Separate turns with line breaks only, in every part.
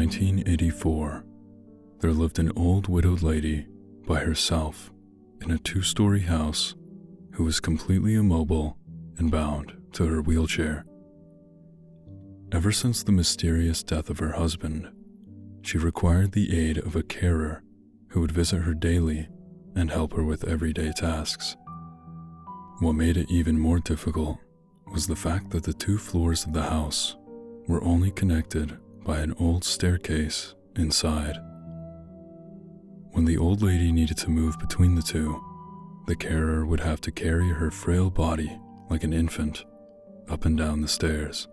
1984, there lived an old widowed lady by herself in a 2-story house who was completely immobile and bound to her wheelchair. Ever since the mysterious death of her husband, she required the aid of a carer who would visit her daily and help her with everyday tasks. What made it even more difficult was the fact that the 2 floors of the house were only connected by an old staircase inside. When the old lady needed to move between the 2, the carer would have to carry her frail body like an infant up and down the stairs.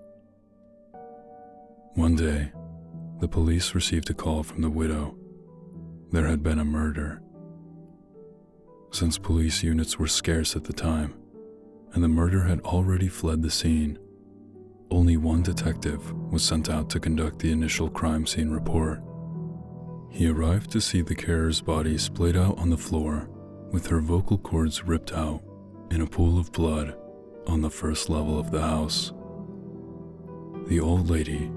One day, the police received a call from the widow. There had been a murder. Since police units were scarce at the time, and the murder had already fled the scene, only one detective was sent out to conduct the initial crime scene report. He arrived to see the carer's body splayed out on the floor with her vocal cords ripped out in a pool of blood on the first level of the house. The old lady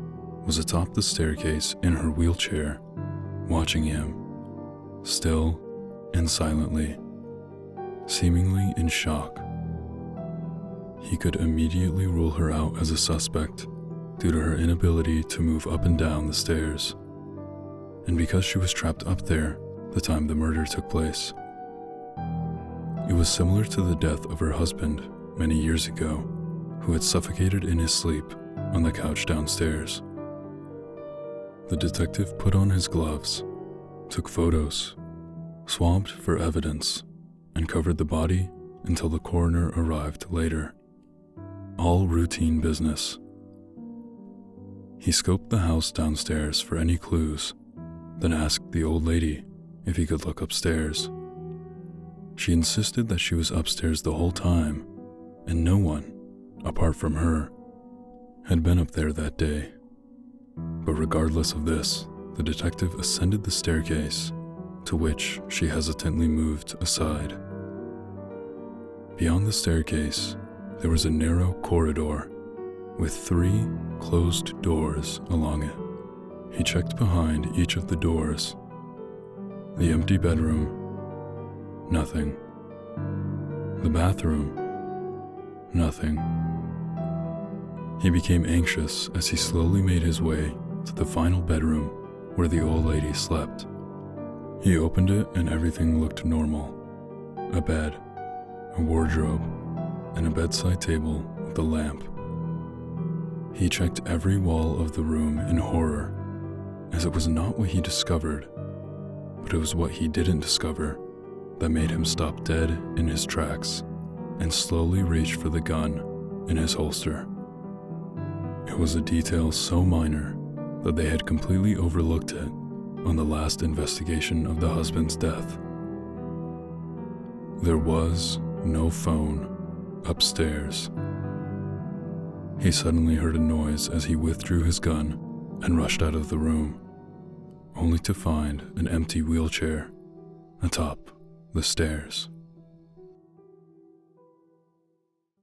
was atop the staircase in her wheelchair, watching him, still and silently, seemingly in shock. He could immediately rule her out as a suspect due to her inability to move up and down the stairs, and because she was trapped up there the time the murder took place. It was similar to the death of her husband many years ago, who had suffocated in his sleep on the couch downstairs. The detective put on his gloves, took photos, swabbed for evidence, and covered the body until the coroner arrived later. All routine business. He scoped the house downstairs for any clues, then asked the old lady if he could look upstairs. She insisted that she was upstairs the whole time, and no one, apart from her, had been up there that day. But regardless of this, the detective ascended the staircase, to which she hesitantly moved aside. Beyond the staircase, there was a narrow corridor with 3 closed doors along it. He checked behind each of the doors. The empty bedroom, nothing. The bathroom, nothing. He became anxious as he slowly made his way to the final bedroom where the old lady slept. He opened it and everything looked normal. A bed, a wardrobe, and a bedside table with a lamp. He checked every wall of the room in horror, as it was not what he discovered, but it was what he didn't discover that made him stop dead in his tracks and slowly reach for the gun in his holster. It was a detail so minor that they had completely overlooked it on the last investigation of the husband's death. There was no phone upstairs. He suddenly heard a noise as he withdrew his gun and rushed out of the room, only to find an empty wheelchair atop the stairs.